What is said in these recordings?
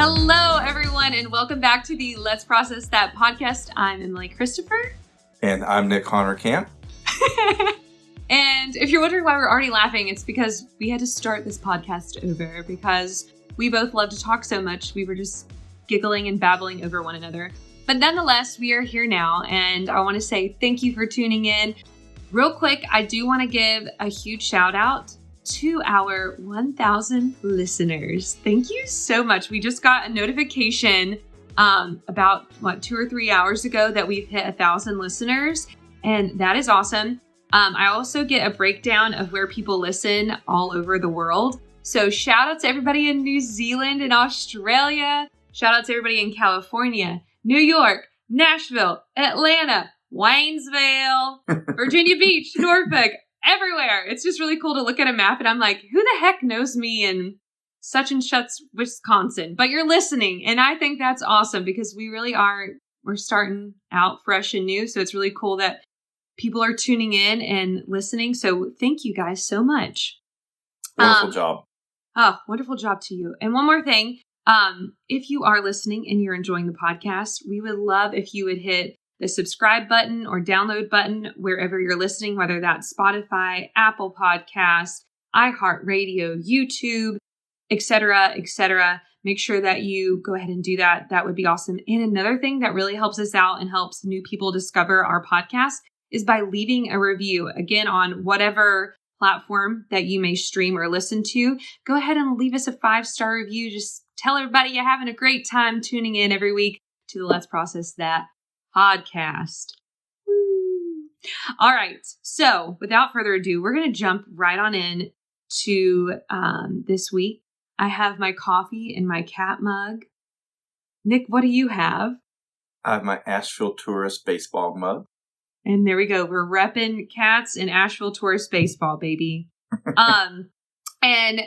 Hello, everyone, and welcome back to the Let's Process That podcast. I'm Emily Christopher. And I'm Nick Connor Camp. And if you're wondering why we're already laughing, it's because we had to start this podcast over because we both love to talk so much. We were just giggling and babbling over one another. But nonetheless, we are here now, and I want to say thank you for tuning in. Real quick, I do want to give a huge shout out to our 1,000 listeners. Thank you so much. We just got a notification about 2 or 3 hours ago that we've hit 1,000 listeners, and that is awesome. I also get a breakdown of where people listen all over the world. So shout out to everybody in New Zealand and Australia. Shout out to everybody in California, New York, Nashville, Atlanta, Waynesville, Virginia Beach, Norfolk, everywhere. It's just really cool to look at a map and I'm like, who the heck knows me in such and such Wisconsin? But you're listening. And I think that's awesome because we really are, we're starting out fresh and new. So it's really cool that people are tuning in and listening. So thank you guys so much. Wonderful job. Oh, wonderful job to you. And one more thing. If you are listening and you're enjoying the podcast, we would love if you would hit the subscribe button or download button wherever you're listening, whether that's Spotify, Apple Podcasts, iHeartRadio, YouTube, etc., etc. Make sure that you go ahead and do that. That would be awesome. And another thing that really helps us out and helps new people discover our podcast is by leaving a review. Again, on whatever platform that you may stream or listen to, go ahead and leave us a 5-star review. Just tell everybody you're having a great time tuning in every week to the Let's Process That podcast. Woo. All right. So without further ado, we're going to jump right on in to this week. I have my coffee in my cat mug. Nick, what do you have? I have my Asheville Tourist baseball mug. And there we go. We're repping cats and Asheville Tourist baseball, baby. And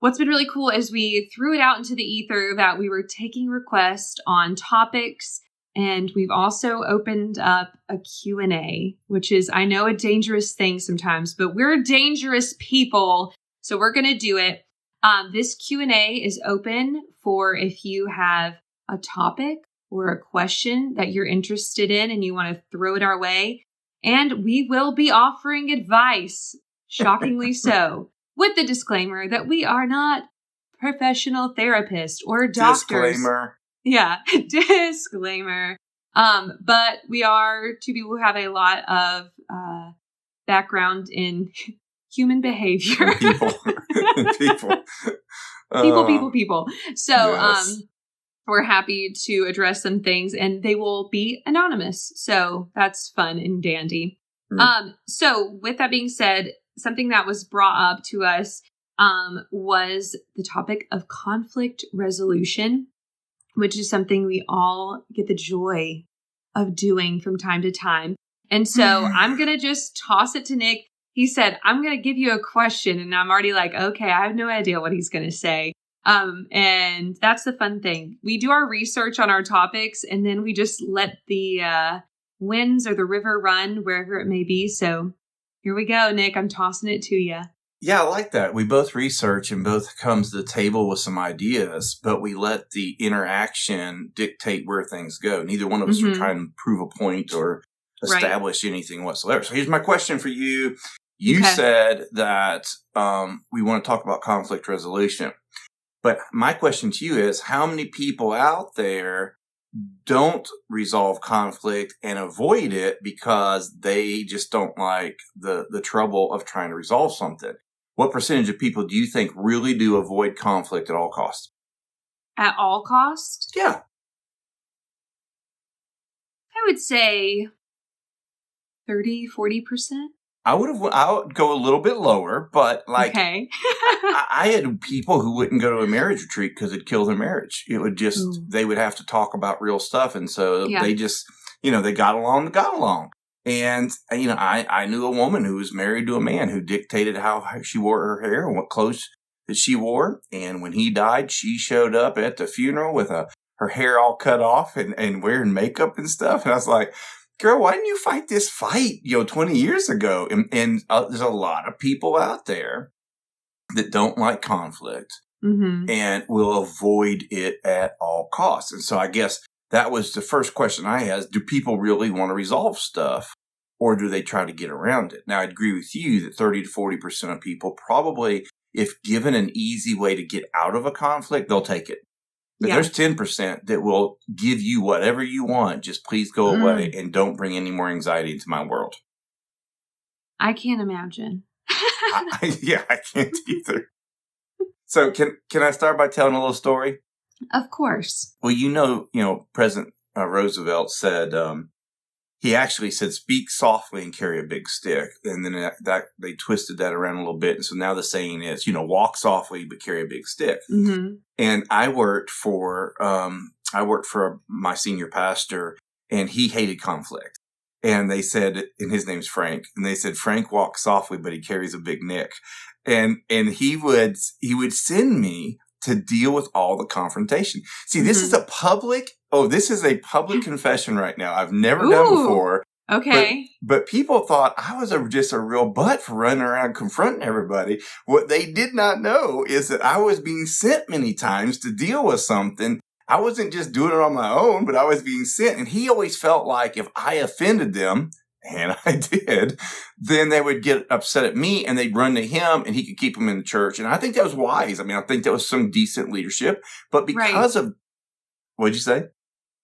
what's been really cool is we threw it out into the ether that we were taking requests on topics. And we've also opened up a Q&A, which is, I know, a dangerous thing sometimes, but we're dangerous people. So we're going to do it. This Q&A is open for if you have a topic or a question that you're interested in and you want to throw it our way. And we will be offering advice, shockingly so, with the disclaimer that we are not professional therapists or doctors. Disclaimer. Yeah, disclaimer. But we are two people who have a lot of background in human behavior. People. So yes. We're happy to address some things and they will be anonymous. So that's fun and dandy. So with that being said, something that was brought up to us was the topic of conflict resolution, which is something we all get the joy of doing from time to time. And so I'm going to just toss it to Nick. He said, I'm going to give you a question. And I'm already like, okay, I have no idea what he's going to say. And that's the fun thing. We do our research on our topics and then we just let the winds or the river run wherever it may be. So here we go, Nick. I'm tossing it to you. Yeah, I like that. We both research and both come to the table with some ideas, but we let the interaction dictate where things go. Neither one of us are trying to prove a point or establish anything whatsoever. So here's my question for you. You said that we want to talk about conflict resolution. But my question to you is, how many people out there don't resolve conflict and avoid it because they just don't like the trouble of trying to resolve something? What percentage of people do you think really do avoid conflict at all costs? At all costs? Yeah. I would say 30, 40%. I would go a little bit lower, but Okay. I had people who wouldn't go to a marriage retreat because it'd kill their marriage. It would just, they would have to talk about real stuff. And so they just, they got along. And, I knew a woman who was married to a man who dictated how she wore her hair and what clothes that she wore. And when he died, she showed up at the funeral with her hair all cut off and wearing makeup and stuff. And I was like, girl, why didn't you fight this fight, 20 years ago? And there's a lot of people out there that don't like conflict. and will avoid it at all costs. And so I guess that was the first question I had. Do people really want to resolve stuff, or do they try to get around it? Now, I'd agree with you that 30 to 40% of people probably, if given an easy way to get out of a conflict, they'll take it. But there's 10% that will give you whatever you want. Just please go away and don't bring any more anxiety into my world. I can't imagine. I can't either. So can I start by telling a little story? Of course. Well, President Roosevelt said, he actually said, speak softly and carry a big stick. And then that they twisted that around a little bit. And so now the saying is, walk softly, but carry a big stick. Mm-hmm. And I worked for my senior pastor, and he hated conflict. And they said, and his name's Frank, and they said, Frank walks softly, but he carries a big nick. And he would send me to deal with all the confrontation. See, this is a public confession right now. I've never done before. Okay. But people thought I was just a real butt for running around confronting everybody. What they did not know is that I was being sent many times to deal with something. I wasn't just doing it on my own, but I was being sent. And he always felt like if I offended them, and I did, then they would get upset at me and they'd run to him and he could keep them in the church. And I think that was wise. I mean, I think that was some decent leadership. But because of, what'd you say?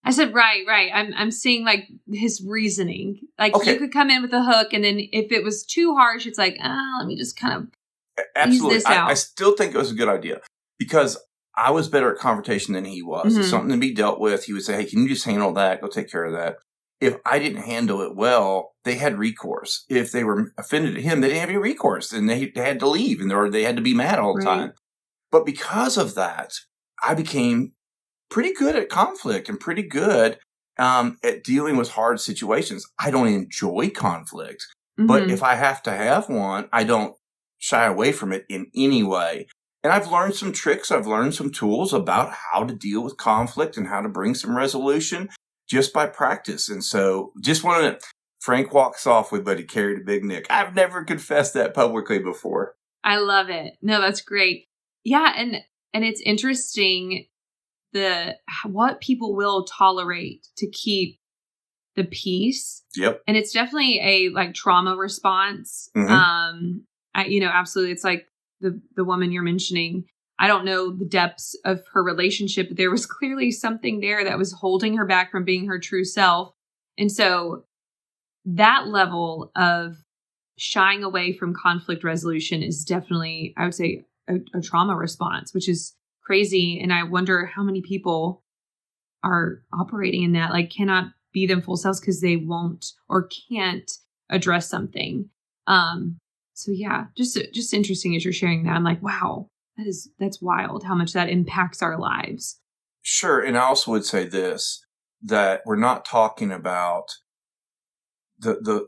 I said, right. I'm seeing like his reasoning. Like you could come in with a hook, and then if it was too harsh, it's like, let me just kind of ease this out. I still think it was a good idea because I was better at confrontation than he was. It's something to be dealt with. He would say, hey, can you just handle that? Go take care of that. If I didn't handle it well, they had recourse. If they were offended at him, they didn't have any recourse, and they had to leave, or they had to be mad all the time. But because of that, I became pretty good at conflict and pretty good at dealing with hard situations. I don't enjoy conflict, but if I have to have one, I don't shy away from it in any way. And I've learned some tricks. I've learned some tools about how to deal with conflict and how to bring some resolution just by practice. And so just wanted to, Frank walked softly, but he carried a big nick. I've never confessed that publicly before. I love it. No, that's great. Yeah. And it's interesting what people will tolerate to keep the peace. Yep. And it's definitely a trauma response. Absolutely. It's like the woman you're mentioning. I don't know the depths of her relationship, but there was clearly something there that was holding her back from being her true self. And so that level of shying away from conflict resolution is definitely, I would say, a trauma response, which is crazy. And I wonder how many people are operating in that, like cannot be them full selves because they won't or can't address something. So yeah, just interesting as you're sharing that. I'm like, wow. That's wild how much that impacts our lives. Sure. And I also would say this, that we're not talking about the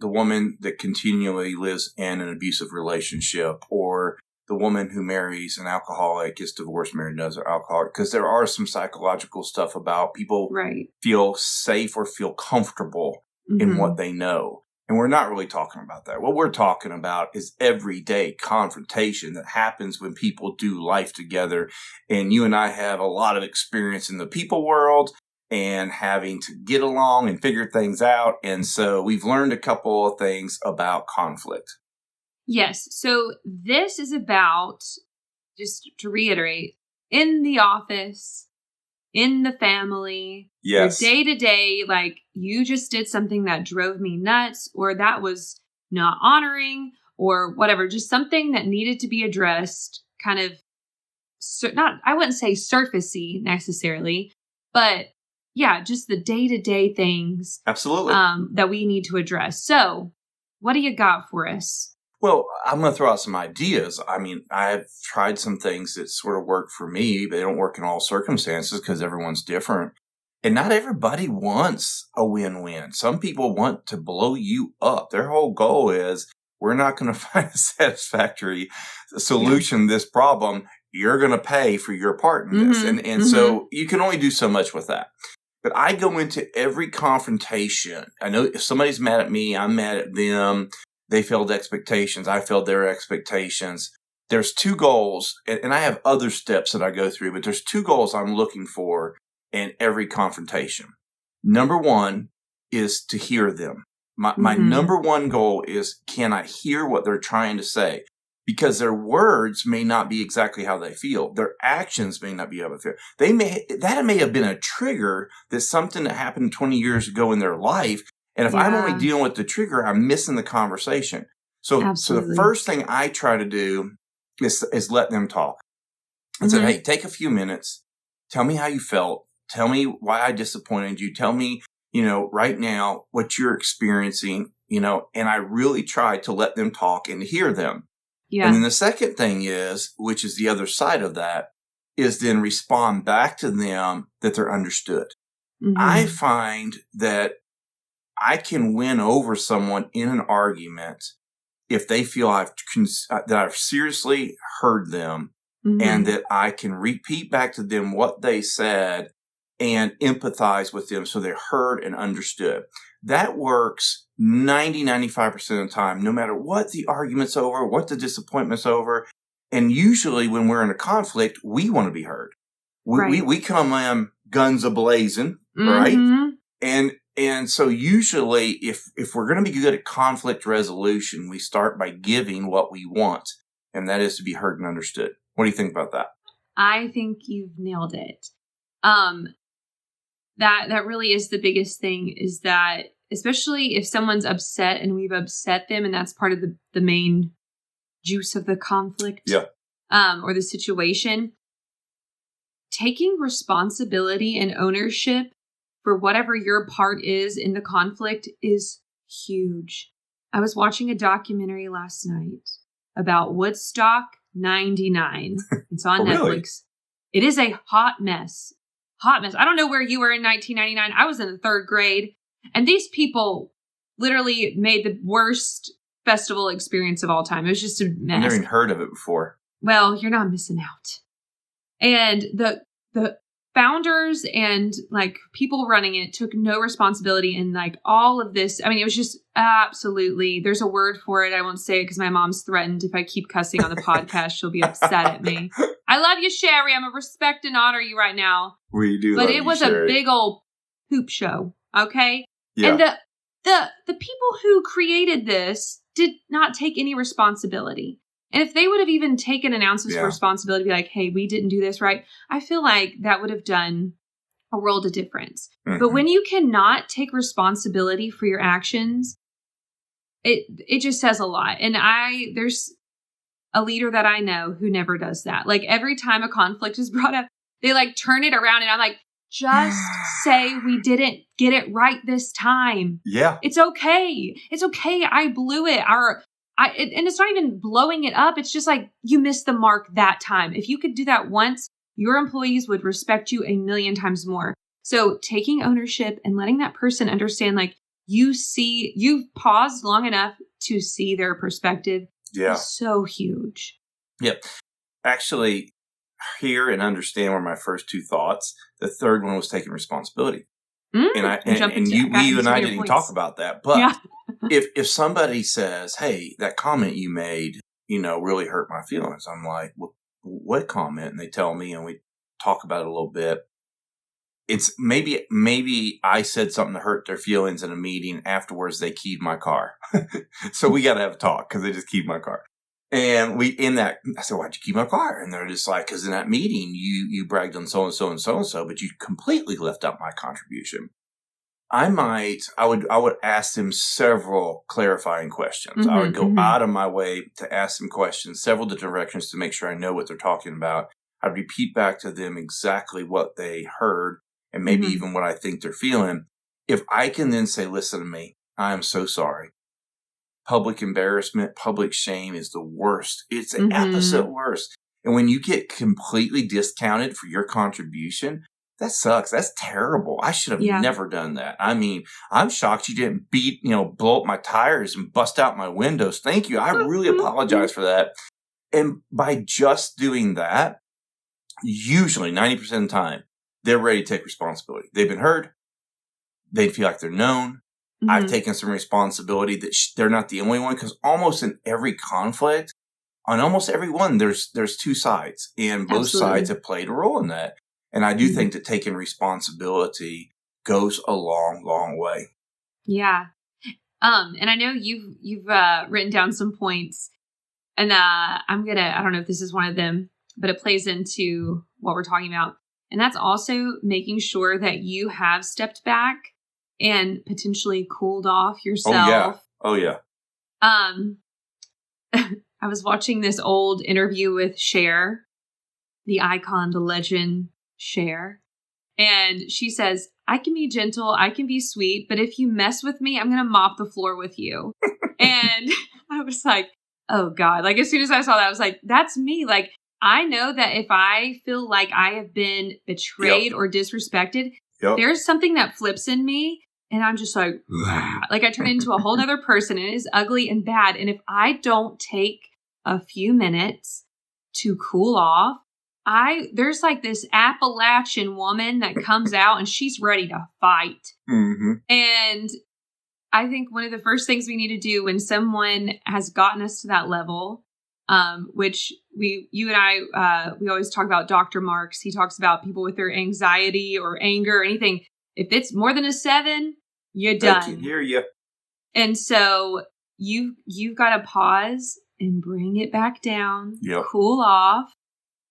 woman that continually lives in an abusive relationship, or the woman who marries an alcoholic, gets divorced, married another alcoholic, because there are some psychological stuff about people feel safe or feel comfortable in what they know. And we're not really talking about that. What we're talking about is everyday confrontation that happens when people do life together. And you and I have a lot of experience in the people world and having to get along and figure things out. And so we've learned a couple of things about conflict. Yes. So this is about, just to reiterate, in the office, in the family, your day to day, like you just did something that drove me nuts, or that was not honoring, or whatever, just something that needed to be addressed, kind of I wouldn't say surfacey necessarily, but yeah, just the day to day things. Absolutely. That we need to address. So what do you got for us? Well, I'm going to throw out some ideas. I mean, I've tried some things that sort of work for me, but they don't work in all circumstances because everyone's different. And not everybody wants a win-win. Some people want to blow you up. Their whole goal is, we're not going to find a satisfactory solution to this problem. You're going to pay for your part in this. And so you can only do so much with that. But I go into every confrontation. I know if somebody's mad at me, I'm mad at them. They failed expectations. I failed their expectations. there's two goals, and I have other steps that I go through, but there's two goals I'm looking for in every confrontation. Number one is to hear them. My number one goal is, can I hear what they're trying to say? Because their words may not be exactly how they feel. Their actions may not be how they feel. That may have been a trigger, that something that happened 20 years ago in their life. And if I'm only dealing with the trigger, I'm missing the conversation. So the first thing I try to do is let them talk. And say, hey, take a few minutes. Tell me how you felt. Tell me why I disappointed you. Tell me, right now what you're experiencing, and I really try to let them talk and hear them. Yeah. And then the second thing is, which is the other side of that, is then respond back to them that they're understood. I find that I can win over someone in an argument if they feel that I've seriously heard them and that I can repeat back to them what they said and empathize with them so they're heard and understood. That works 95% of the time, no matter what the argument's over, what the disappointment's over. And usually when we're in a conflict, we want to be heard. We come in guns a-blazing, right? And so usually if we're going to be good at conflict resolution, we start by giving what we want, and that is to be heard and understood. What do you think about that? I think you've nailed it. That really is the biggest thing, is that especially if someone's upset and we've upset them, and that's part of the main juice of the conflict or the situation, taking responsibility and ownership for whatever your part is in the conflict is huge. I was watching a documentary last night about Woodstock 99. It's on Netflix. Really? It is a hot mess. Hot mess. I don't know where you were in 1999. I was in the 3rd grade. And these people literally made the worst festival experience of all time. It was just a mess. I've never even heard of it before. Well, you're not missing out. And the founders and people running it took no responsibility in all of this. I mean, it was just absolutely, there's a word for it. I won't say it because my mom's threatened if I keep cussing on the podcast, she'll be upset at me. I love you, Sherry. I'm going to respect and honor you right now. We do. But it was a big old poop show. Okay. Yeah. And the people who created this did not take any responsibility. And if they would have even taken an ounce of responsibility, be like, hey, we didn't do this right, I feel like that would have done a world of difference. But when you cannot take responsibility for your actions, it just says a lot. And there's a leader that I know who never does that. Every time a conflict is brought up, they turn it around, and I'm like, just say we didn't get it right this time. Yeah. It's okay. It's okay. I blew it. And it's not even blowing it up. It's just you missed the mark that time. If you could do that once, your employees would respect you a million times more. So taking ownership and letting that person understand, you've paused long enough to see their perspective is so huge. Yep. Actually, hear and understand were my first two thoughts. The third one was taking responsibility. You and I didn't even talk about that. But if somebody says, hey, that comment you made, really hurt my feelings, I'm like, well, what comment? And they tell me, and we talk about it a little bit. It's maybe I said something to hurt their feelings in a meeting. Afterwards, they keyed my car. So we got to have a talk because they just keyed my car. And I said, why'd you keep my car? And they're just like, because in that meeting, you bragged on so-and-so and so-and-so, but you completely left out my contribution. I would ask them several clarifying questions. I would go out of my way to ask them questions, several different directions to make sure I know what they're talking about. I'd repeat back to them exactly what they heard and maybe even what I think they're feeling. If I can then say, listen to me, I am so sorry. Public embarrassment, public shame is the worst. It's the absolute worst. And when you get completely discounted for your contribution, that sucks. That's terrible. I should have never done that. I mean, I'm shocked you didn't blow up my tires and bust out my windows. Thank you. I really apologize for that. And by just doing that, usually 90% of the time, they're ready to take responsibility. They've been heard. They feel like they're known. I've taken some responsibility that they're not the only one, because almost in every conflict, on almost every one, there's two sides, and both sides have played a role in that. And I do think that taking responsibility goes a long, long way. Yeah. And I know you've written down some points, and I don't know if this is one of them, but it plays into what we're talking about. And that's also making sure that you have stepped back and potentially cooled off yourself. Oh yeah. I was watching this old interview with Cher, the icon, the legend Cher. And she says, I can be gentle, I can be sweet, but if you mess with me, I'm going to mop the floor with you. And I was like, oh God. Like, as soon as I saw that, I was like, that's me. Like, I know that if I feel like I have been betrayed or disrespected, there's something that flips in me. And I'm just like I turn into a whole other person, and it is ugly and bad. And if I don't take a few minutes to cool off, there's like this Appalachian woman that comes out and she's ready to fight. Mm-hmm. And I think one of the first things we need to do when someone has gotten us to that level, which you and I, we always talk about Dr. Marks. He talks about people with their anxiety or anger or anything. If it's more than a 7, you're done. I can hear you. And so you've got to pause and bring it back down, cool off,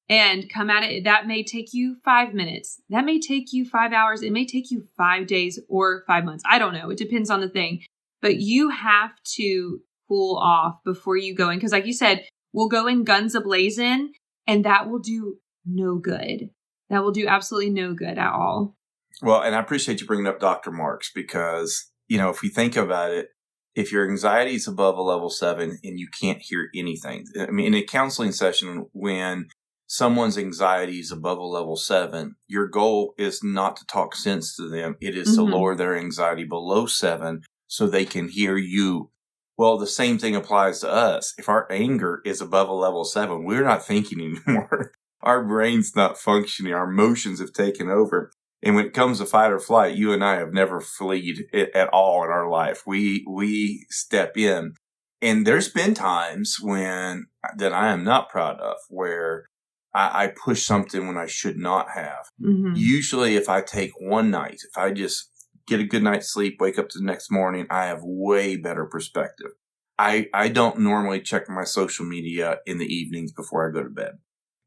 and come at it. That may take you 5 minutes. That may take you 5 hours. It may take you 5 days or 5 months. I don't know. It depends on the thing. But you have to cool off before you go in. Because like you said, we'll go in guns a-blazing, and that will do no good. That will do absolutely no good at all. Well, and I appreciate you bringing up Dr. Marks because, if you think about it, if your anxiety is above a level 7 and you can't hear anything, I mean, in a counseling session, when someone's anxiety is above a level 7, your goal is not to talk sense to them. It is to lower their anxiety below 7 so they can hear you. Well, the same thing applies to us. If our anger is above a level 7, we're not thinking anymore. Our brain's not functioning. Our emotions have taken over. And when it comes to fight or flight, you and I have never fled at all in our life. We step in. And there's been times that I am not proud of where I push something when I should not have. Mm-hmm. Usually if I take one night, if I just get a good night's sleep, wake up the next morning, I have way better perspective. I don't normally check my social media in the evenings before I go to bed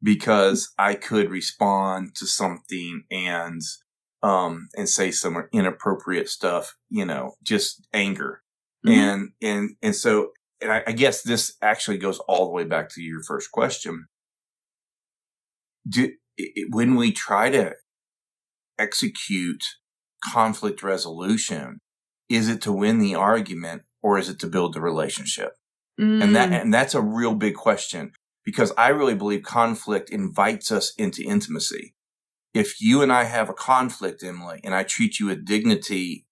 because I could respond to something and say some inappropriate stuff, just anger. Mm-hmm. And so I guess this actually goes all the way back to your first question. When we try to execute conflict resolution, is it to win the argument or is it to build the relationship? And that's a real big question because I really believe conflict invites us into intimacy. If you and I have a conflict, Emily, and I treat you with dignity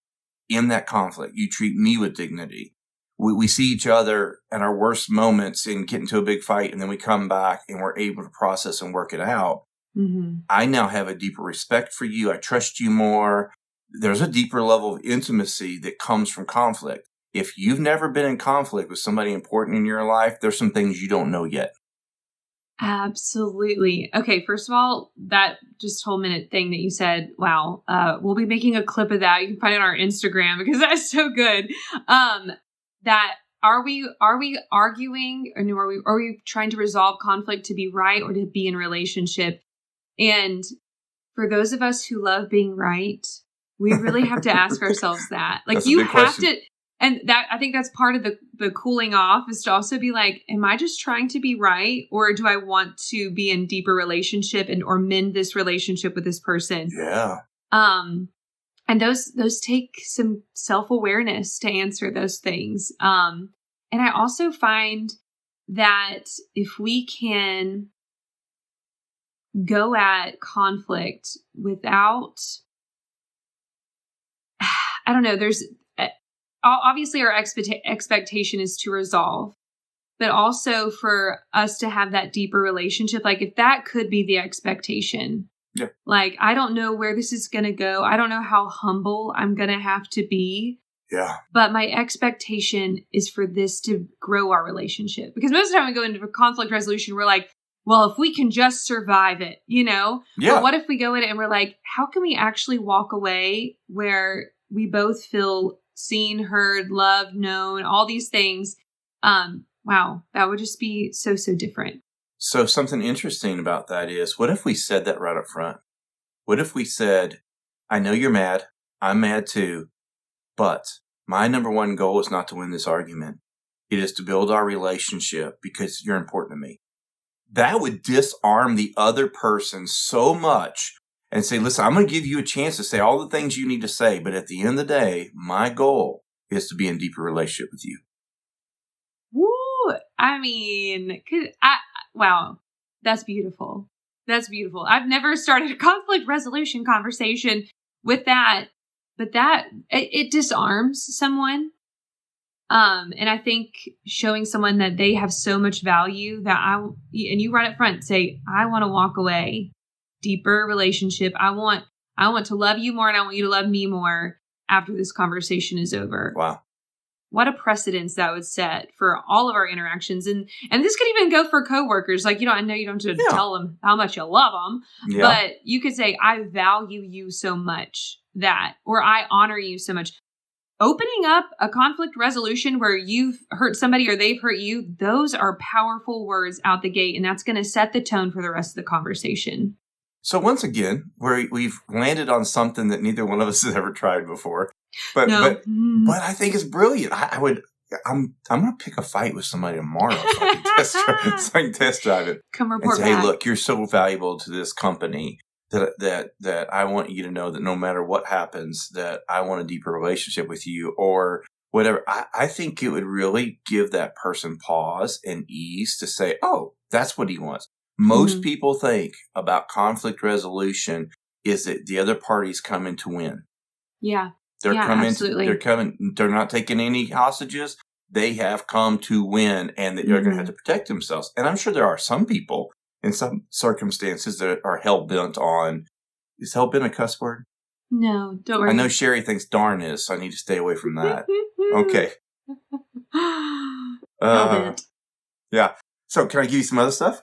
in that conflict, you treat me with dignity. We see each other at our worst moments and get into a big fight, and then we come back and we're able to process and work it out. Mm-hmm. I now have a deeper respect for you. I trust you more. There's a deeper level of intimacy that comes from conflict. If you've never been in conflict with somebody important in your life, there's some things you don't know yet. Absolutely. Okay, first of all, that just whole minute thing that you said, wow, we'll be making a clip of that. You can find it on our Instagram because that's so good. That are we arguing, or are we trying to resolve conflict to be right or to be in relationship? And for those of us who love being right, we really have to ask ourselves that. Like, you have to. And that, I think that's part of the cooling off, is to also be like, am I just trying to be right? Or do I want to be in deeper relationship or mend this relationship with this person? Yeah. And those take some self-awareness to answer those things. And I also find that if we can go at conflict without, I don't know, there's, obviously our expectation is to resolve, but also for us to have that deeper relationship. Like, if that could be the expectation, like, I don't know where this is going to go. I don't know how humble I'm going to have to be Yeah. But my expectation is for this to grow our relationship. Because most of the time we go into conflict resolution, we're like, well, if we can just survive it, Yeah. But what if we go in it and we're like, how can we actually walk away where we both feel seen, heard, loved, known, all these things? Wow, that would just be so, so different. So something interesting about that is, what if we said that right up front? What if we said, I know you're mad. I'm mad too. But my number one goal is not to win this argument. It is to build our relationship because you're important to me. That would disarm the other person so much and say, listen, I'm going to give you a chance to say all the things you need to say. But at the end of the day, my goal is to be in deeper relationship with you. Woo! I mean, wow, that's beautiful. That's beautiful. I've never started a conflict resolution conversation with that, but it disarms someone. And I think showing someone that they have so much value and you right up front say, I want to walk away, deeper relationship. I want to love you more and I want you to love me more after this conversation is over. Wow. What a precedence that would set for all of our interactions. And this could even go for coworkers. Like, I know you don't have to tell them how much you love them, but you could say, I value you so much or I honor you so much. Opening up a conflict resolution where you've hurt somebody or they've hurt you, those are powerful words out the gate. And that's going to set the tone for the rest of the conversation. So once again, we've landed on something that neither one of us has ever tried before. But I think it's brilliant. I'm going to pick a fight with somebody tomorrow so I can test drive it. Come report and say, back. Hey, look, you're so valuable to this company that I want you to know that no matter what happens, that I want a deeper relationship with you or whatever. I think it would really give that person pause and ease to say, oh, that's what he wants. Most people think about conflict resolution is that the other party's coming to win. Yeah. Absolutely. They're not taking any hostages. They have come to win and they're going to have to protect themselves. And I'm sure there are some people in some circumstances that are hell-bent on, is hell-bent a cuss word? No, don't worry. I know Sherry thinks darn is, so I need to stay away from that. Okay. Hell-bent. Yeah. So can I give you some other stuff?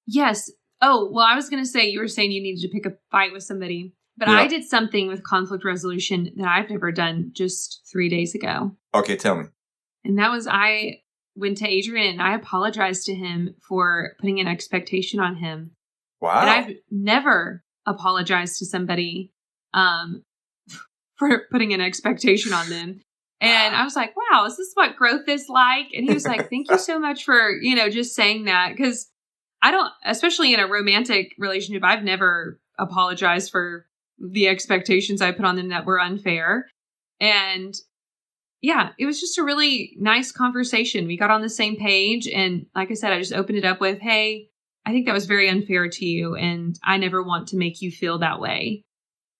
Yes. Oh, well, I was going to say, you were saying you needed to pick a fight with somebody, but I did something with conflict resolution that I've never done just 3 days ago. Okay, tell me. And that was, I went to Adrian and I apologized to him for putting an expectation on him. Wow. And I've never apologized to somebody for putting an expectation on them. And I was like, wow, is this what growth is like? And he was like, thank you so much for, just saying that. Because I don't, especially in a romantic relationship, I've never apologized for the expectations I put on them that were unfair. And yeah, it was just a really nice conversation. We got on the same page. And like I said, I just opened it up with, hey, I think that was very unfair to you. And I never want to make you feel that way.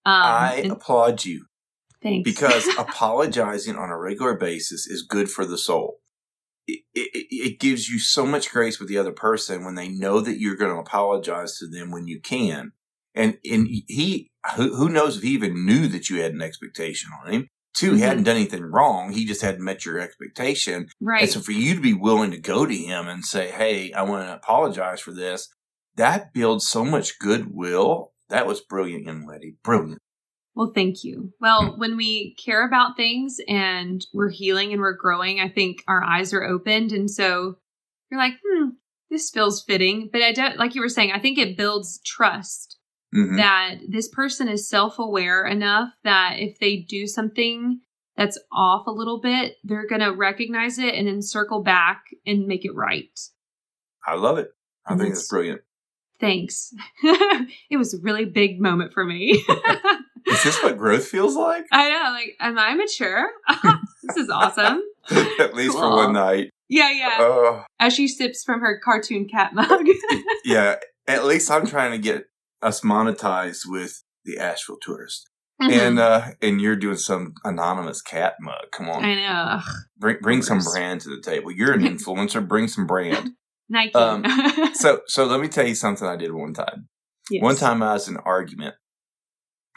I applaud you. Thanks. Because apologizing on a regular basis is good for the soul. It gives you so much grace with the other person when they know that you're going to apologize to them when you can. And who knows if he even knew that you had an expectation on him. Two, he hadn't done anything wrong. He just hadn't met your expectation. Right. And so for you to be willing to go to him and say, hey, I want to apologize for this, that builds so much goodwill. That was brilliant, young lady. Brilliant. Well, thank you. Well, when we care about things and we're healing and we're growing, I think our eyes are opened. And so you're like, this feels fitting. But I don't, like you were saying, I think it builds trust that this person is self-aware enough that if they do something that's off a little bit, they're going to recognize it and then circle back and make it right. I love it. I think that's brilliant. Thanks. It was a really big moment for me. Is this what growth feels like? I know. Like, am I mature? This is awesome. At least for one night. Yeah. As she sips from her cartoon cat mug. Yeah. At least I'm trying to get us monetized with the Asheville Tourist. And you're doing some anonymous cat mug. Come on. I know. Bring some brand to the table. You're an influencer. Bring some brand. Nike. So let me tell you something I did one time. Yes. One time I was in an argument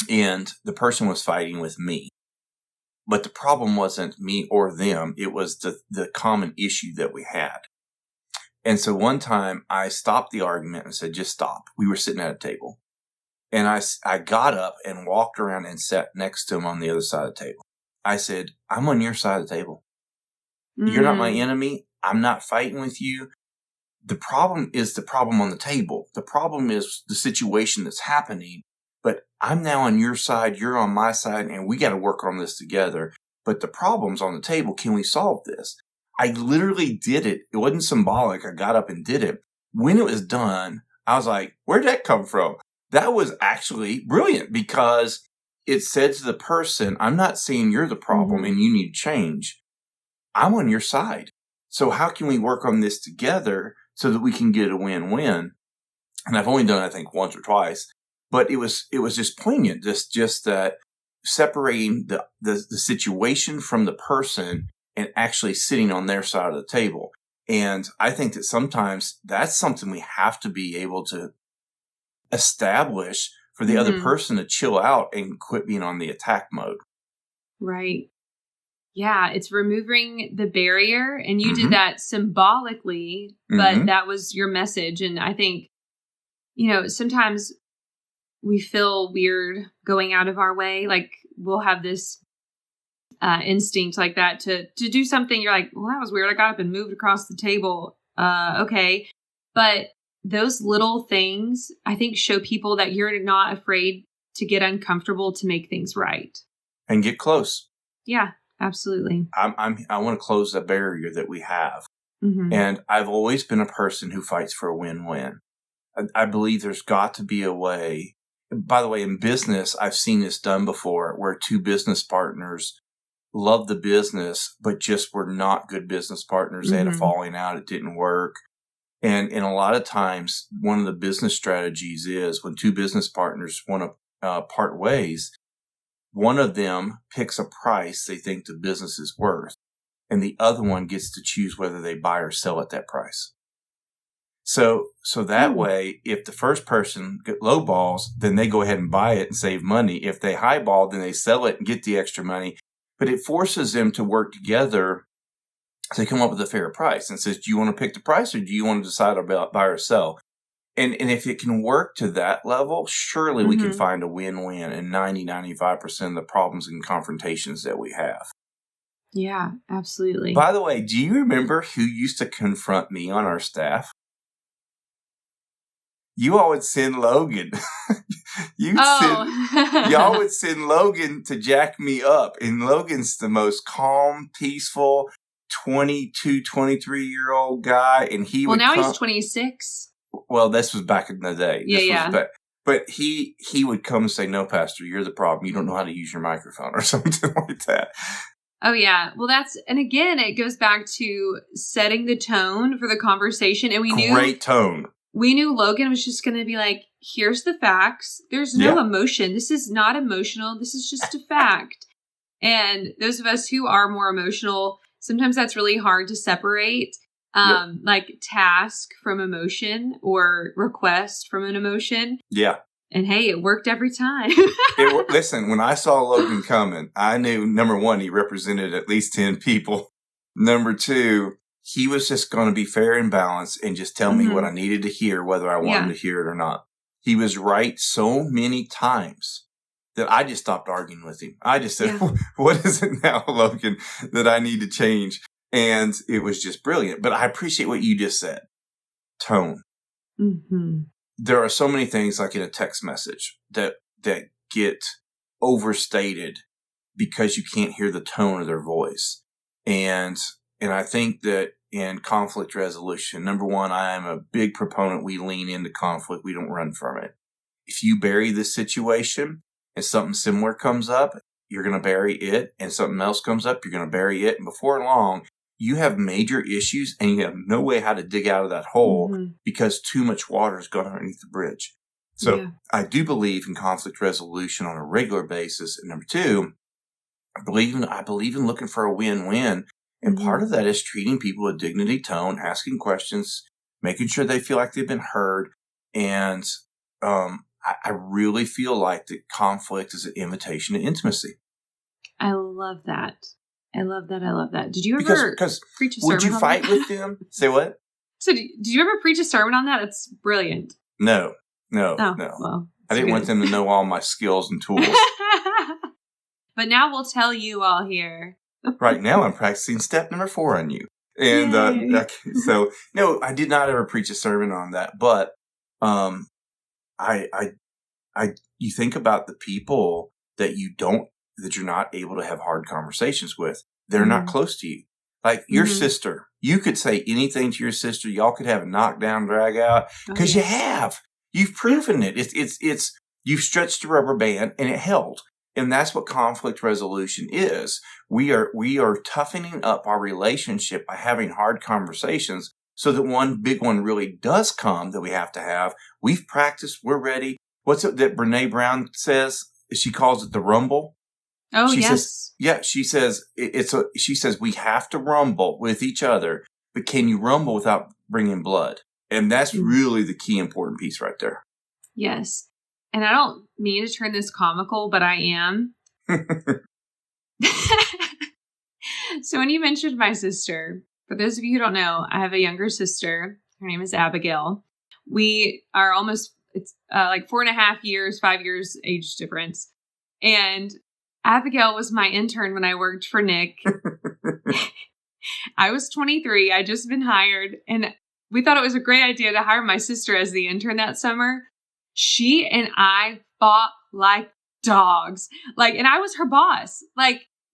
and the person was fighting with me. But the problem wasn't me or them. It was the common issue that we had. And so one time I stopped the argument and said, just stop. We were sitting at a table. And I got up and walked around and sat next to him on the other side of the table. I said, I'm on your side of the table. You're not my enemy. I'm not fighting with you. The problem is the problem on the table. The problem is the situation that's happening. But I'm now on your side. You're on my side. And we got to work on this together. But the problem's on the table. Can we solve this? I literally did it. It wasn't symbolic. I got up and did it. When it was done, I was like, where'd that come from? That was actually brilliant because it said to the person, I'm not saying you're the problem and you need to change. I'm on your side. So how can we work on this together so that we can get a win-win? And I've only done it, I think, once or twice, but it was just poignant. Just that separating the situation from the person and actually sitting on their side of the table. And I think that sometimes that's something we have to be able to establish for the other person to chill out and quit being on the attack mode. Right. Yeah, it's removing the barrier, and you did that symbolically, but that was your message. And I think, sometimes we feel weird going out of our way. Like we'll have this instinct like that to do something. You're like, well, that was weird. I got up and moved across the table. Okay. But those little things, I think, show people that you're not afraid to get uncomfortable to make things right. And get close. Yeah, absolutely. I want to close the barrier that we have. And I've always been a person who fights for a win-win. I believe there's got to be a way. By the way, in business, I've seen this done before where two business partners love the business, but just were not good business partners. They had a falling out. It didn't work. And a lot of times, one of the business strategies is when two business partners want to part ways, one of them picks a price they think the business is worth, and the other one gets to choose whether they buy or sell at that price. So that way, if the first person lowballs, then they go ahead and buy it and save money. If they highball, then they sell it and get the extra money. But it forces them to work together to come up with a fair price and says, do you want to pick the price or do you want to decide about buy or sell? And if it can work to that level, surely we can find a win-win in 95% of the problems and confrontations that we have. Yeah, absolutely. By the way, do you remember who used to confront me on our staff? You all would send Logan. Y'all would send Logan to jack me up. And Logan's the most calm, peaceful, 22, 23-year-old guy. And he he's 26. Well, this was back in the day. Yeah. But he would come and say, no, Pastor, you're the problem. You don't know how to use your microphone or something like that. Oh, yeah. Well, and again, it goes back to setting the tone for the conversation. And Great tone. We knew Logan was just going to be like, here's the facts. There's no emotion. This is not emotional. This is just a fact. And those of us who are more emotional, sometimes that's really hard to separate. Like task from emotion or request from an emotion. Yeah. And hey, it worked every time. Listen, when I saw Logan coming, I knew, number one, he represented at least 10 people. Number two, he was just going to be fair and balanced and just tell me what I needed to hear, whether I wanted to hear it or not. He was right so many times that I just stopped arguing with him. I just said, what is it now, Logan, that I need to change? And it was just brilliant. But I appreciate what you just said. Tone. There are so many things like in a text message that get overstated because you can't hear the tone of their voice. And I think that in conflict resolution, number one, I am a big proponent. We lean into conflict. We don't run from it. If you bury this situation and something similar comes up, you're going to bury it, and something else comes up, you're going to bury it. And before long, you have major issues and you have no way how to dig out of that hole because too much water has gone underneath the bridge. So I do believe in conflict resolution on a regular basis. And number two, I believe in looking for a win-win. And part of that is treating people with dignity, tone, asking questions, making sure they feel like they've been heard. And I really feel like that conflict is an invitation to intimacy. I love that. I love that. I love that. Did you ever preach a sermon? Would you fight with them? Say what? So did you ever preach a sermon on that? It's brilliant. No. Oh, well, I didn't want them to know all my skills and tools. But now we'll tell you all here. Right now I'm practicing step number 4 on you. And so, no, I did not ever preach a sermon on that. But you think about the people that you're not able to have hard conversations with. They're not close to you. Like your sister, you could say anything to your sister. Y'all could have a knockdown, drag out because you have. You've proven it. It's you've stretched the rubber band and it held. And that's what conflict resolution is. We are toughening up our relationship by having hard conversations so that one big one really does come that we have to have. We've practiced. We're ready. What's it that Brene Brown says? She calls it the rumble. Oh, she yes. She says she says we have to rumble with each other, but can you rumble without bringing blood? And that's really the key important piece right there. Yes. And I don't mean to turn this comical, but I am. So when you mentioned my sister, for those of you who don't know, I have a younger sister. Her name is Abigail. We are almost, it's like 4.5 years, 5 years age difference. And Abigail was my intern when I worked for Nick. I was 23. I'd just been hired. And we thought it was a great idea to hire my sister as the intern that summer. She and I fought like dogs. And I was her boss.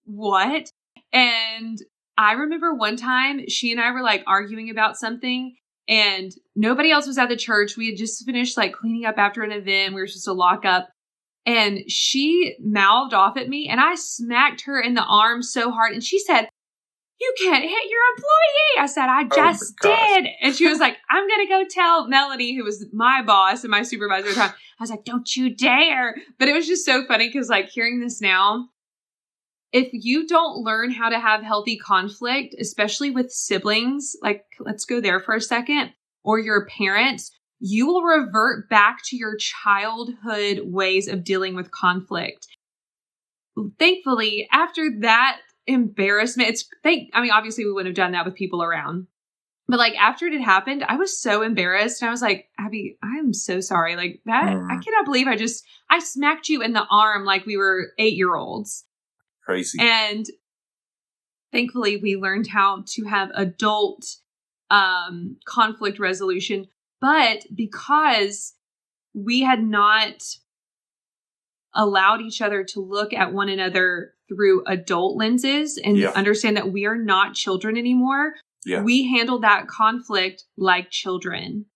What? And I remember one time she and I were arguing about something and nobody else was at the church. We had just finished cleaning up after an event. We were supposed to lock up. And she mouthed off at me and I smacked her in the arm so hard. And she said, "You can't hit your employee." I said, "I just did." And she was like, "I'm going to go tell Melanie," who was my boss and my supervisor at the time. I was like, "Don't you dare." But it was just so funny because hearing this now, if you don't learn how to have healthy conflict, especially with siblings, let's go there for a second, or your parents, you will revert back to your childhood ways of dealing with conflict. Thankfully, after that embarrassment, obviously we wouldn't have done that with people around. But after it had happened, I was so embarrassed. And I was like, "Abby, I am so sorry. I cannot believe I smacked you in the arm like we were 8-year-olds. Crazy. And thankfully we learned how to have adult conflict resolution. But because we had not allowed each other to look at one another through adult lenses and understand that we are not children anymore, we handled that conflict like children.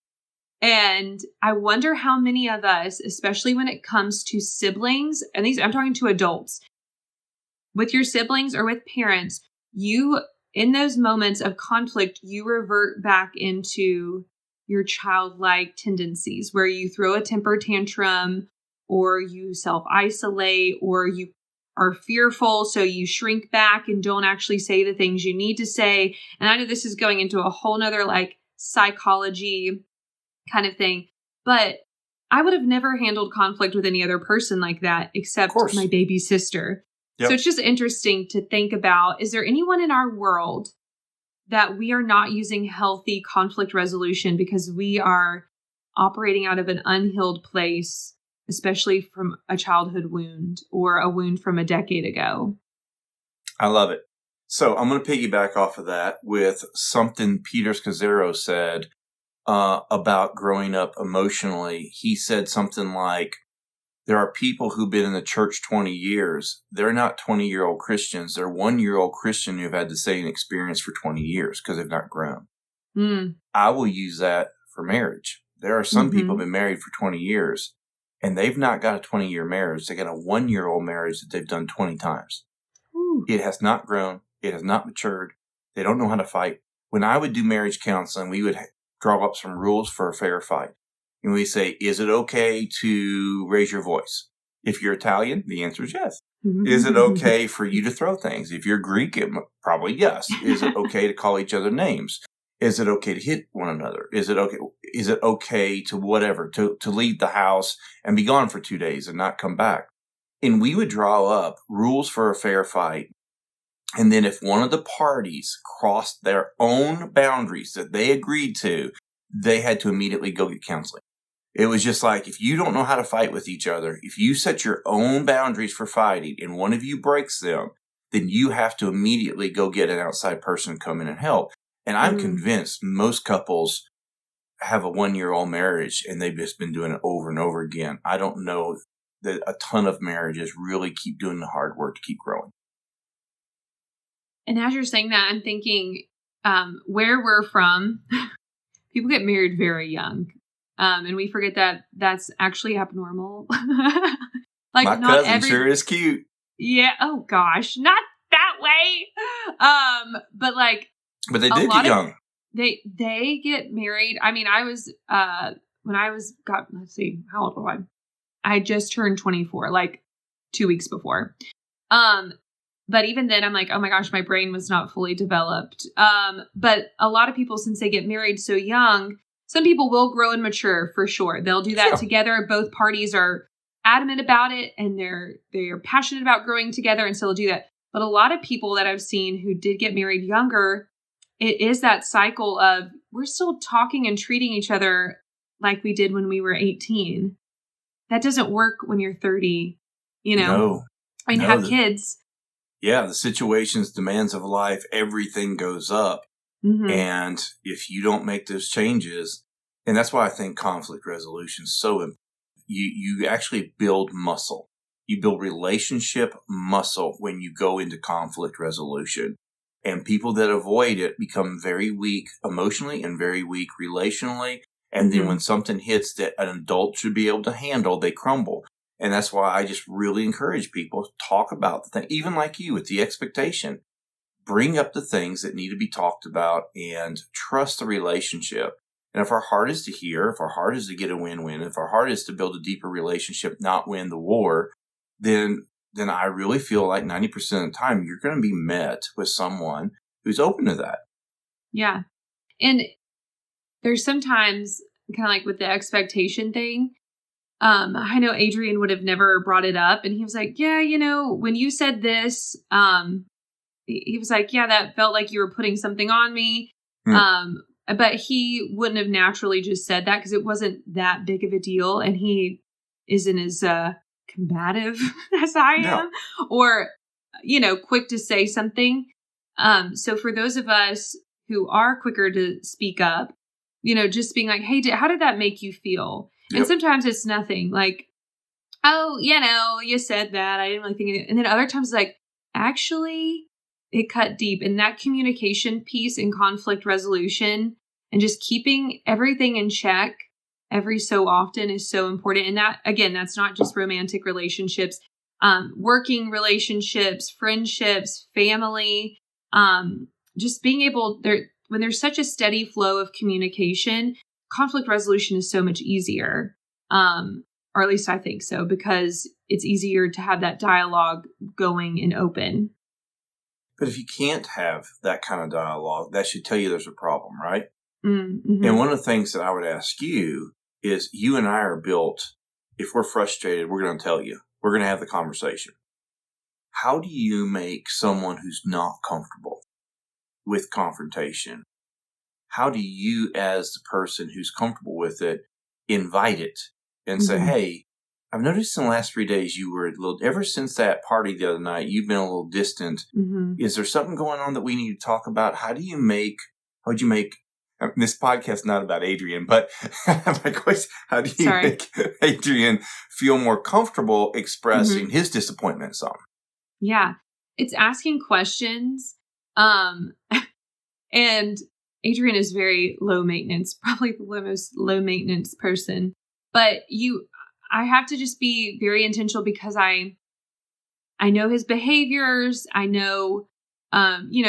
And I wonder how many of us, especially when it comes to siblings, and I'm talking to adults, with your siblings or with parents, in those moments of conflict, you revert back into your childlike tendencies where you throw a temper tantrum or you self-isolate or you are fearful. So you shrink back and don't actually say the things you need to say. And I know this is going into a whole nother psychology kind of thing, but I would have never handled conflict with any other person like that except my baby sister. Yep. So it's just interesting to think about, is there anyone in our world that we are not using healthy conflict resolution because we are operating out of an unhealed place, especially from a childhood wound or a wound from a decade ago? I love it. So I'm going to piggyback off of that with something Peter Scazzaro said about growing up emotionally. He said something like, there are people who've been in the church 20 years. They're not 20-year-old Christians. They're 1-year-old Christian who've had the same experience for 20 years because they've not grown. I will use that for marriage. There are some people who've been married for 20 years and they've not got a 20-year marriage. They got a 1-year-old marriage that they've done 20 times. Ooh. It has not grown. It has not matured. They don't know how to fight. When I would do marriage counseling, we would draw up some rules for a fair fight. And we say, is it okay to raise your voice? If you're Italian, the answer is yes. Is it okay for you to throw things? If you're Greek, probably yes. Is it okay to call each other names? Is it okay to hit one another? Is it okay to whatever, to leave the house and be gone for 2 days and not come back? And we would draw up rules for a fair fight. And then if one of the parties crossed their own boundaries that they agreed to, they had to immediately go get counseling. It was just like, if you don't know how to fight with each other, if you set your own boundaries for fighting and one of you breaks them, then you have to immediately go get an outside person to come in and help. And I'm convinced most couples have a 1-year-old marriage and they've just been doing it over and over again. I don't know that a ton of marriages really keep doing the hard work to keep growing. And as you're saying that, I'm thinking where we're from, people get married very young. And we forget that that's actually abnormal. Like, my not cousin sure is cute. Yeah. Oh gosh, not that way. But like, but they did get young. They get married. I mean, I was when I was let's see, how old was I? I just turned 24, like 2 weeks before. But even then, I'm like, oh my gosh, my brain was not fully developed. But a lot of people, since they get married so young, some people will grow and mature for sure. They'll do that together. Both parties are adamant about it, and they're passionate about growing together, and so they'll do that. But a lot of people that I've seen who did get married younger, it is that cycle of we're still talking and treating each other like we did when we were 18. That doesn't work when you're 30, and have kids. Yeah, the situations, demands of life, everything goes up. Mm-hmm. And if you don't make those changes, and that's why I think conflict resolution is so important. You actually build muscle. You build relationship muscle when you go into conflict resolution. And people that avoid it become very weak emotionally and very weak relationally. And then when something hits that an adult should be able to handle, they crumble. And that's why I just really encourage people to talk about the thing, even like you with the expectation. Bring up the things that need to be talked about and trust the relationship. And if our heart is to hear, if our heart is to get a win-win, if our heart is to build a deeper relationship, not win the war, then I really feel like 90% of the time you're going to be met with someone who's open to that. Yeah. And there's sometimes kind of like with the expectation thing, I know Adrian would have never brought it up, and he was like, yeah, when you said this, he was like, yeah, that felt like you were putting something on me. But he wouldn't have naturally just said that because it wasn't that big of a deal. And he isn't as combative as I am or, quick to say something. So for those of us who are quicker to speak up, just being like, hey, how did that make you feel? Yep. And sometimes it's nothing like, oh, you said that. I didn't really think of it. And then other times it's like, actually, it cut deep. And that communication piece and conflict resolution and just keeping everything in check every so often is so important. And that, again, that's not just romantic relationships, working relationships, friendships, family, just being able when there's such a steady flow of communication, conflict resolution is so much easier. Or at least I think so, because it's easier to have that dialogue going and open. But if you can't have that kind of dialogue, that should tell you there's a problem, right? Mm-hmm. And one of the things that I would ask you is, you and I are built, if we're frustrated, we're going to tell you. We're going to have the conversation. How do you make someone who's not comfortable with confrontation, how do you, as the person who's comfortable with it, invite it and say, hey, I've noticed in the last 3 days you were ever since that party the other night, you've been a little distant. Mm-hmm. Is there something going on that we need to talk about? How would you make, this podcast is not about Adrian, but my question, how do you make Adrian feel more comfortable expressing his disappointment some? Yeah, it's asking questions. And Adrian is very low maintenance, probably the most low maintenance person. But I have to just be very intentional because I know his behaviors. I know,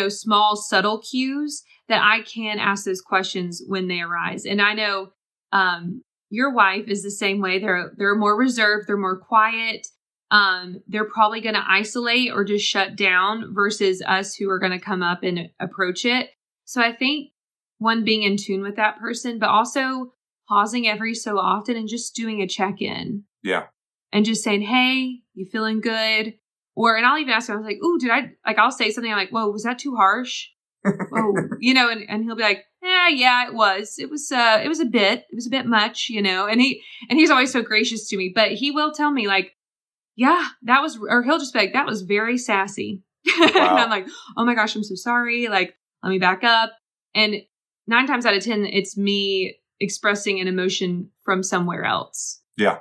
small subtle cues that I can ask those questions when they arise. And I know your wife is the same way. They're more reserved. They're more quiet. They're probably going to isolate or just shut down versus us who are going to come up and approach it. So I think one, being in tune with that person, but also pausing every so often and just doing a check-in. Yeah. And just saying, hey, You feeling good? And I'll even ask him, I was like, ooh, I'll say something. I'm like, whoa, was that too harsh? Whoa, and he'll be like, yeah, it was a bit much, and he's always so gracious to me, but he will tell me like, yeah, or he'll just be like, that was very sassy. Wow. And I'm like, oh my gosh, I'm so sorry. Like, let me back up. And 9 times out of 10, it's me expressing an emotion from somewhere else. Yeah.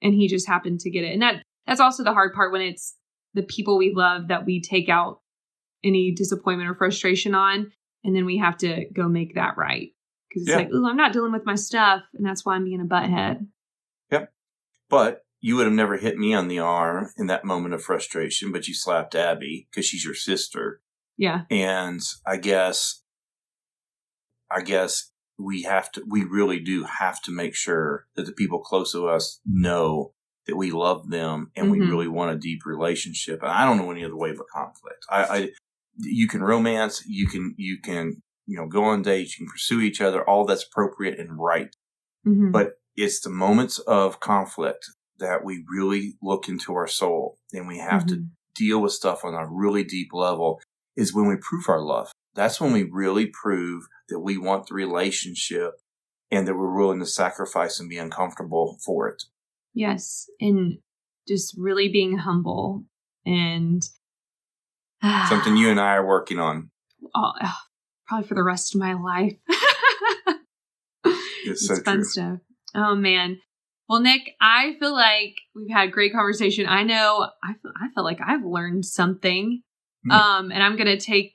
And he just happened to get it. And that's also the hard part when it's the people we love that we take out any disappointment or frustration on. And then we have to go make that right. Because it's like, ooh, I'm not dealing with my stuff. And that's why I'm being a butthead. Yep. But you would have never hit me on the arm in that moment of frustration, but you slapped Abby because she's your sister. Yeah. And I guess we really do have to make sure that the people close to us know that we love them and we really want a deep relationship. And I don't know any other way of a conflict. You can romance, you can go on dates, you can pursue each other, all that's appropriate and right. Mm-hmm. But it's the moments of conflict that we really look into our soul and we have to deal with stuff on a really deep level is when we prove our love. That's when we really prove that we want the relationship and that we're willing to sacrifice and be uncomfortable for it. Yes. And just really being humble and something you and I are working on. Probably for the rest of my life. It's so fun true. Stuff. Oh man. Well, Nick, I feel like we've had great conversation. I know I feel like I've learned something. And I'm going to take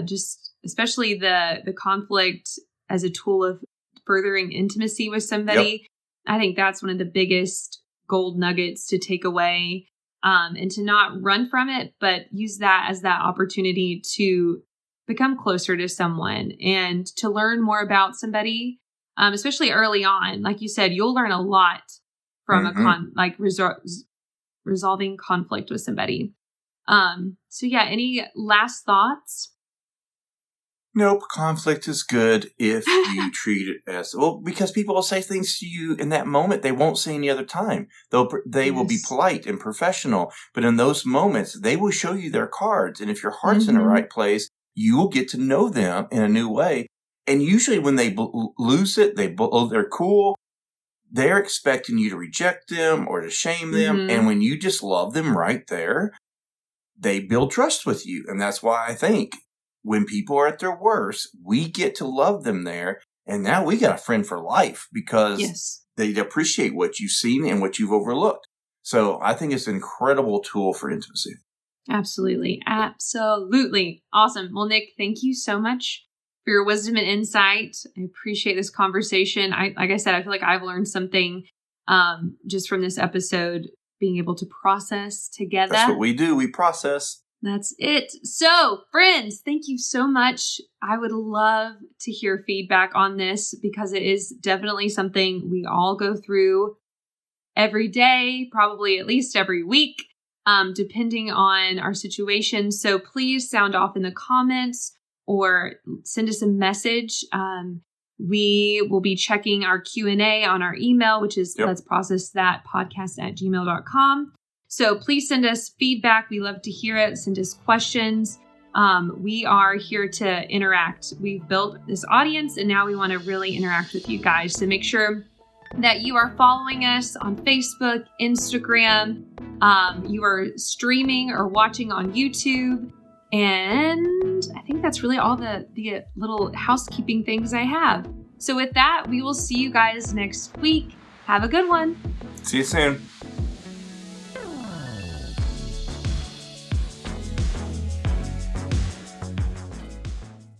just especially the conflict as a tool of furthering intimacy with somebody. Yep. I think that's one of the biggest gold nuggets to take away, and to not run from it, but use that as that opportunity to become closer to someone and to learn more about somebody, especially early on. Like you said, you'll learn a lot from resolving conflict with somebody. So yeah, any last thoughts? Nope. Conflict is good if you treat it as, because people will say things to you in that moment they won't say any other time. They will be polite and professional, but in those moments, they will show you their cards. And if your heart's in the right place, you will get to know them in a new way. And usually when they lose it, they're cool. They're expecting you to reject them or to shame them. And when you just love them right there, they build trust with you. And that's why I think when people are at their worst, we get to love them there. And now we got a friend for life because they appreciate what you've seen and what you've overlooked. So I think it's an incredible tool for intimacy. Absolutely. Absolutely. Awesome. Well, Nick, thank you so much for your wisdom and insight. I appreciate this conversation. Like I said, I feel like I've learned something just from this episode, being able to process together. That's what we do. We process. That's it. So, friends, thank you so much. I would love to hear feedback on this because it is definitely something we all go through every day, probably at least every week, depending on our situation. So please sound off in the comments or send us a message. We will be checking our Q&A on our email, which is letsprocessthatpodcast@gmail.com. So please send us feedback. We love to hear it. Send us questions. We are here to interact. We've built this audience and now we want to really interact with you guys. So make sure that you are following us on Facebook, Instagram. You are streaming or watching on YouTube. And I think that's really all the little housekeeping things I have. So with that, we will see you guys next week. Have a good one. See you soon.